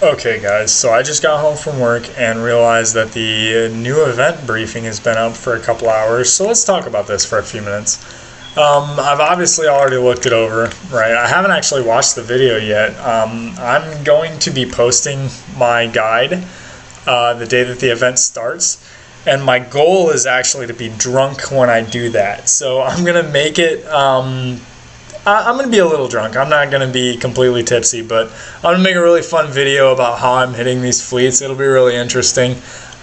Okay guys, so I just got home from work and realized that the new event briefing has been up for a couple hours, so let's talk about this for a few minutes. I've obviously already looked it over, right? I haven't actually watched the video yet. I'm going to be posting my guide the day that the event starts, and my goal is actually to be drunk when I do that. So I'm going to make it... I'm going to be a little drunk. I'm not going to be completely tipsy, but I'm going to make a really fun video about how I'm hitting these fleets. It'll be really interesting.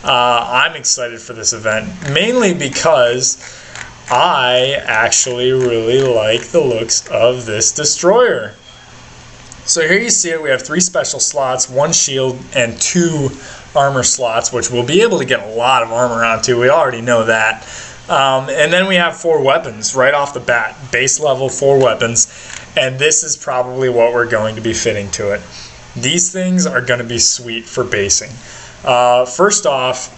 I'm excited for this event, mainly because I actually really like the looks of this destroyer. So here you see it. We have 3 special slots, 1 shield, and 2 armor slots, which we'll be able to get a lot of armor onto. We already know that. And then we have 4 weapons right off the bat, base level 4 weapons, and this is probably what we're going to be fitting to it. These things are going to be sweet for basing. First off,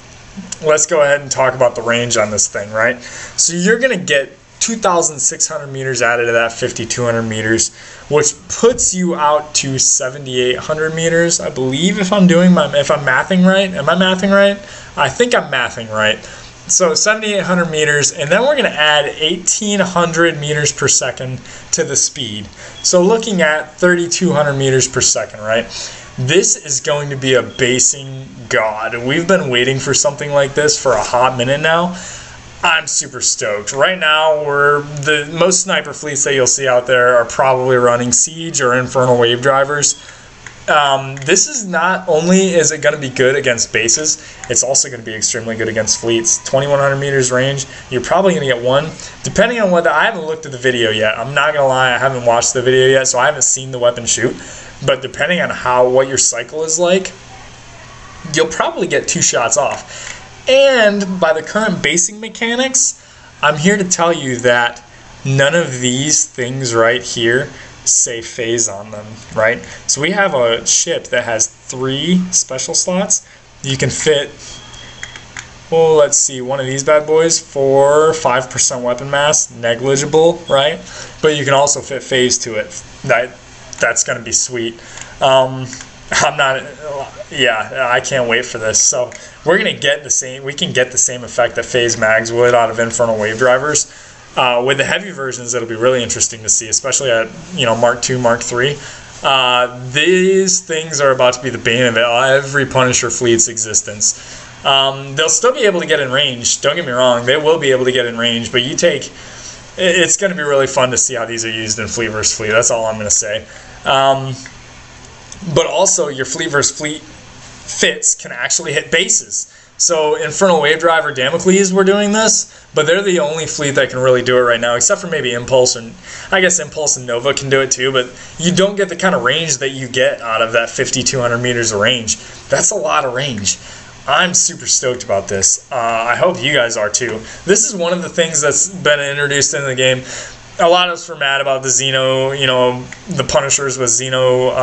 let's go ahead and talk about the range on this thing, right? So you're going to get 2,600 meters added to that 5,200 meters, which puts you out to 7,800 meters, I believe, if I'm mathing right. Am I mathing right? I think I'm mathing right. So 7,800 meters, and then we're going to add 1,800 meters per second to the speed. So looking at 3,200 meters per second, right? This is going to be a basing god. We've been waiting for something like this for a hot minute now. I'm super stoked. Right now, the most sniper fleets that you'll see out there are probably running Siege or Infernal Wave Drivers. This is not only is it going to be good against bases, it's also going to be extremely good against fleets. 2,100 meters range, you're probably going to get 1. Depending on whether, I haven't looked at the video yet. I'm not going to lie, I haven't watched the video yet, so I haven't seen the weapon shoot. But depending on what your cycle is like, you'll probably get 2 shots off. And by the current basing mechanics, I'm here to tell you that none of these things right here say phase on them, right? So we have a ship that has 3 special slots. You can fit, well, let's see, one of these bad boys for 5% weapon mass, negligible, right? But you can also fit phase to it. That's going to be sweet. I can't wait for this. So we're going to get the same, we can get the same effect that phase mags would out of Infernal Wave Drivers. With the heavy versions, it'll be really interesting to see, especially at Mark II, Mark III. These things are about to be the bane of every Punisher fleet's existence. They'll still be able to get in range. Don't get me wrong, they will be able to get in range, but it's going to be really fun to see how these are used in fleet versus fleet. That's all I'm going to say. But also, your fleet versus fleet fits can actually hit bases. So Infernal Wave Drive or Damocles were doing this, but they're the only fleet that can really do it right now, except for maybe Impulse, and I guess Impulse and Nova can do it too, but you don't get the kind of range that you get out of that 5,200 meters of range. That's a lot of range. I'm super stoked about this. I hope you guys are too. This is one of the things that's been introduced into the game. A lot of us were mad about the Xeno, the Punishers with Xeno,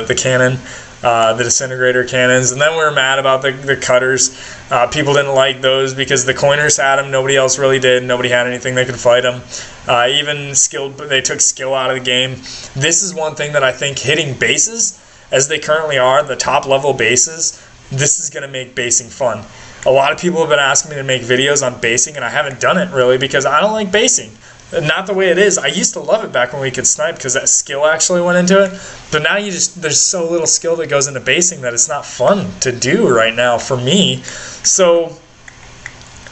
the cannon. The disintegrator cannons, and then we were mad about the cutters. People didn't like those because the coiners had them, nobody else really did, nobody had anything that could fight them. Even skilled, they took skill out of the game. This is one thing that I think hitting bases, as they currently are, the top level bases, this is going to make basing fun. A lot of people have been asking me to make videos on basing, and I haven't done it really because I don't like basing. Not the way it is. I used to love it back when we could snipe because that skill actually went into it. But now there's so little skill that goes into basing that it's not fun to do right now for me. So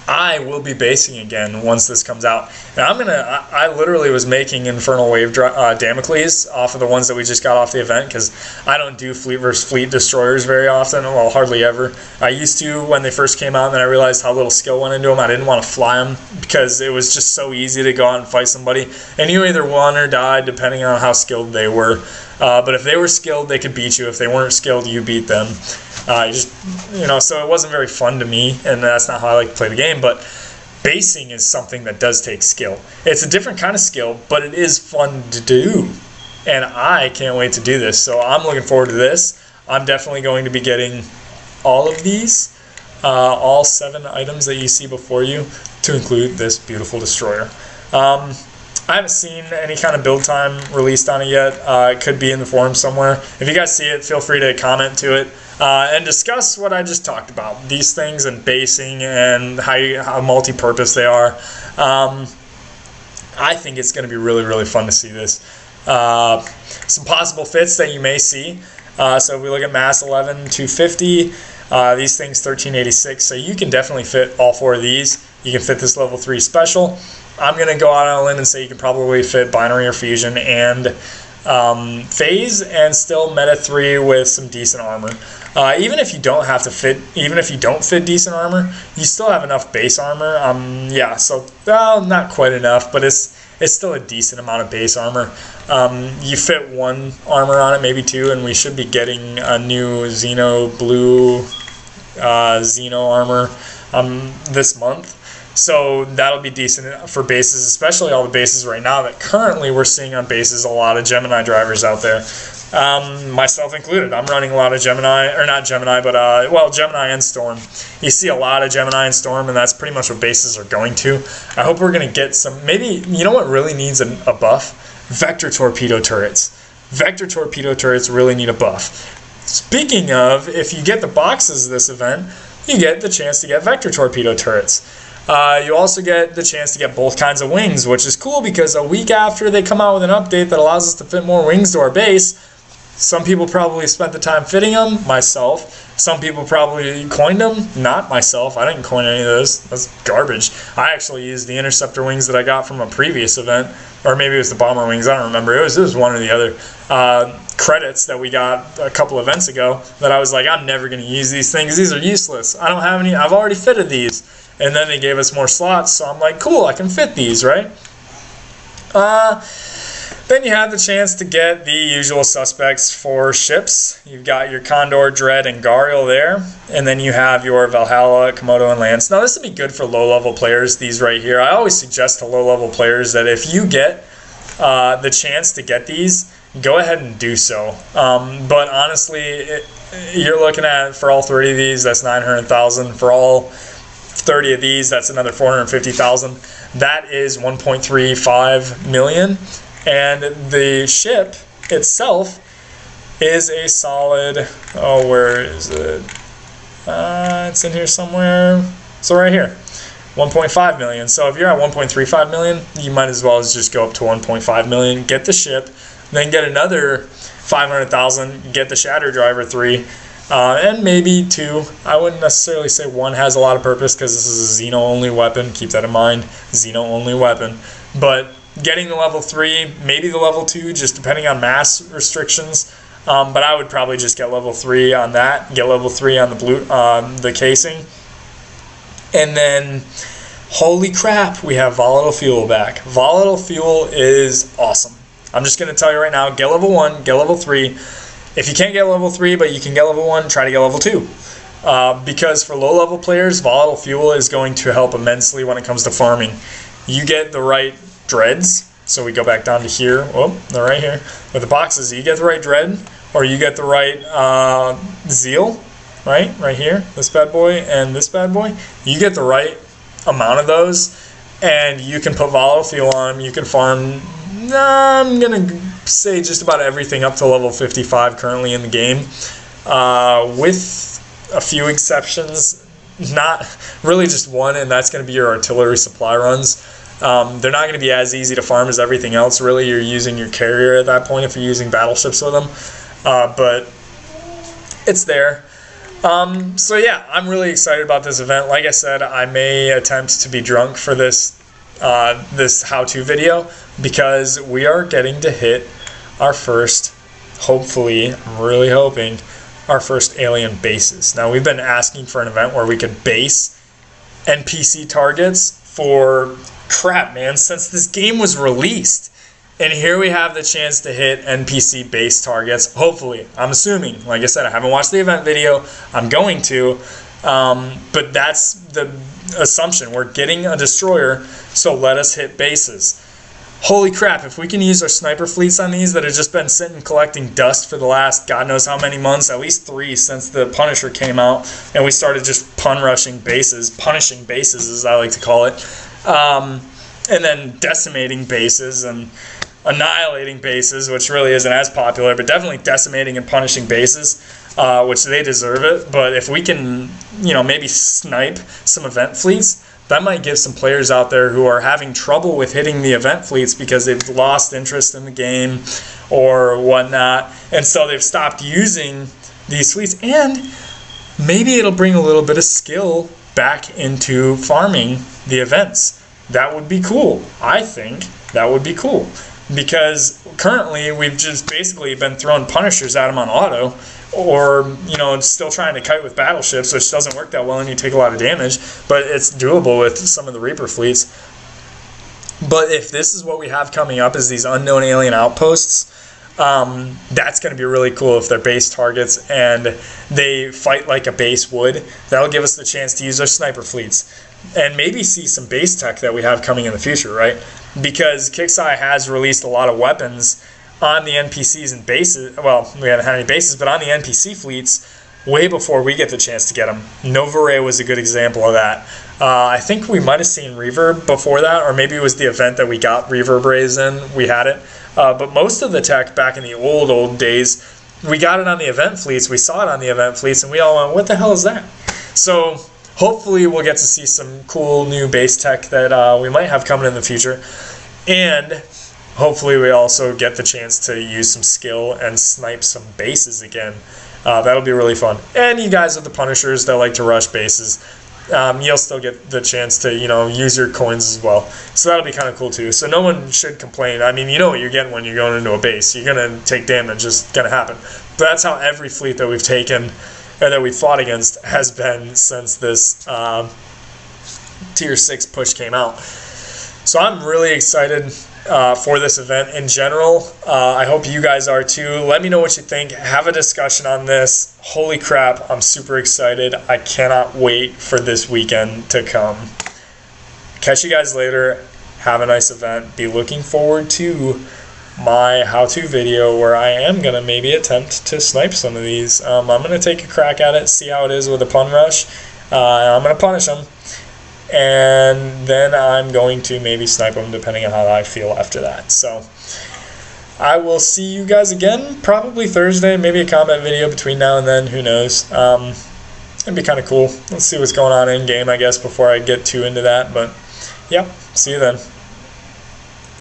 I will be basing again once this comes out. And I literally was making Infernal Wave Damocles off of the ones that we just got off the event because I don't do fleet versus fleet destroyers very often, well, hardly ever. I used to when they first came out, and then I realized how little skill went into them. I didn't want to fly them because it was just so easy to go out and fight somebody. And you either won or died depending on how skilled they were. But if they were skilled, they could beat you. If they weren't skilled, you beat them. So it wasn't very fun to me, and that's not how I like to play the game. But basing is something that does take skill. It's a different kind of skill, but it is fun to do, and I can't wait to do this. So I'm looking forward to this. I'm definitely going to be getting all of these, all 7 items that you see before you, to include this beautiful destroyer. I haven't seen any kind of build time released on it yet. It could be in the forum somewhere. If you guys see it, feel free to comment to it and discuss what I just talked about. These things and basing and how multi-purpose they are. I think it's going to be really, really fun to see this. Some possible fits that you may see. So if we look at mass 11, 250, these things 1386. So you can definitely fit all 4 of these. You can fit this level 3 special. I'm going to go out on a limb and say you can probably fit binary or fusion and phase and still meta 3 with some decent armor. Even if you don't have to fit, even if you don't fit decent armor, you still have enough base armor. Yeah, so not quite enough, but it's still a decent amount of base armor. You fit 1 armor on it, maybe 2, and we should be getting a new Xeno blue Xeno armor this month. So that'll be decent for bases, especially all the bases right now that currently we're seeing on bases a lot of Gemini drivers out there. Myself included. I'm running a lot of Gemini, or not Gemini, but well, Gemini and Storm. You see a lot of Gemini and Storm, and that's pretty much what bases are going to. I hope we're going to get some, maybe, you know what really needs a buff? Vector torpedo turrets. Vector torpedo turrets really need a buff. Speaking of, if you get the boxes this event, you get the chance to get vector torpedo turrets. You also get the chance to get both kinds of wings, which is cool because a week after they come out with an update that allows us to fit more wings to our base, some people probably spent the time fitting them, myself. Some people probably coined them, not myself. I didn't coin any of those. That's garbage. I actually used the interceptor wings that I got from a previous event, or maybe it was the bomber wings. I don't remember. It was one or the other. Credits that we got a couple events ago that I was like, I'm never going to use these things. These are useless. I don't have any. I've already fitted these. And then they gave us more slots, so I'm like, cool, I can fit these, right? Then you have the chance to get the usual suspects for ships. You've got your Condor, Dread, and Gariel there. And then you have your Valhalla, Komodo, and Lance. Now, this would be good for low-level players, these right here. I always suggest to low-level players that if you get the chance to get these, go ahead and do so. But honestly, you're looking at, for all 30 of these, that's 900,000. For all 30 of these, that's another 450,000. That is 1.35 million. And the ship itself is a solid, oh, where is it? It's in here somewhere. So right here, 1.5 million. So if you're at 1.35 million, you might as well just go up to 1.5 million, get the ship, then get another 500,000, get the Shatter Driver 3, and maybe 2. I wouldn't necessarily say 1 has a lot of purpose because this is a Xeno-only weapon. Keep that in mind, Xeno-only weapon. But getting the level 3, maybe the level 2, just depending on mass restrictions. But I would probably just get level 3 on that, get level 3 on the blue, the casing. And then, holy crap, we have Volatile Fuel back. Volatile Fuel is awesome. I'm just going to tell you right now, get level 1, get level 3. If you can't get level 3, but you can get level 1, try to get level 2. Because for low-level players, Volatile Fuel is going to help immensely when it comes to farming. You get the right dreads, so we go back down to here. Oh, they're right here. With the boxes, you get the right dread, or you get the right zeal, right here, this bad boy and this bad boy. You get the right amount of those, and you can put Volatile Fuel on them. You can farm, I'm going to say just about everything up to level 55 currently in the game, with a few exceptions. Not really, just one, and that's going to be your artillery supply runs. They're not going to be as easy to farm as everything else. Really, you're using your carrier at that point if you're using battleships with them. But it's there. So yeah, I'm really excited about this event. Like I said, I may attempt to be drunk for this this how-to video because we are getting to hit our first, hopefully, I'm really hoping, our first alien bases. Now, we've been asking for an event where we could base NPC targets for crap, man, since this game was released. And here we have the chance to hit NPC base targets, hopefully. I'm assuming. Like I said, I haven't watched the event video. I'm going to. But that's the assumption. We're getting a destroyer, so let us hit bases. Holy crap, if we can use our sniper fleets on these that have just been sitting collecting dust for the last God knows how many months, at least 3 since the Punisher came out, and we started just punishing bases, as I like to call it. and then decimating bases and annihilating bases, which really isn't as popular, but definitely decimating and punishing bases, which they deserve it. But if we can, maybe snipe some event fleets, that might give some players out there who are having trouble with hitting the event fleets because they've lost interest in the game or whatnot, and so they've stopped using these fleets. And maybe it'll bring a little bit of skill back into farming the events. That would be cool. I think that would be cool, because currently we've just basically been throwing punishers at them on auto, or still trying to kite with battleships, which doesn't work that well and you take a lot of damage, but it's doable with some of the Reaper fleets. But if this is what we have coming up, is these unknown alien outposts, that's going to be really cool if they're base targets and they fight like a base would. That'll give us the chance to use our sniper fleets and maybe see some base tech that we have coming in the future, right? Because Kixeye has released a lot of weapons on the NPCs and bases. Well, we haven't had any bases, but on the NPC fleets way before we get the chance to get them. Nova Ray was a good example of that. I think we might have seen Reverb before that, or maybe it was the event that we got Reverb Rays in. We had it. But most of the tech back in the old days, we got it on the event fleets. We saw it on the event fleets, and we all went, what the hell is that? So hopefully we'll get to see some cool new base tech that we might have coming in the future. And hopefully we also get the chance to use some skill and snipe some bases again. That'll be really fun. And you guys are the punishers that like to rush bases. You'll still get the chance to, use your coins as well. So that'll be kind of cool too. So no one should complain. I mean, you know what you're getting when you're going into a base. You're going to take damage. It's going to happen. But that's how every fleet that we've taken and that we've fought against has been since this Tier 6 push came out. So I'm really excited for this event in general. I hope you guys are too. Let me know what you think. Have a discussion on this. Holy crap, I'm super excited. I cannot wait for this weekend to come. Catch you guys later. Have a nice event. Be looking forward to my how-to video where I am going to maybe attempt to snipe some of these. I'm going to take a crack at it, see how it is with a pun rush. I'm going to punish them. And then I'm going to maybe snipe them depending on how I feel after that. So I will see you guys again probably Thursday, maybe a combat video between now and then, who knows. It'd be kind of cool. Let's see what's going on in game, I guess, before I get too into that. But yeah, see you then.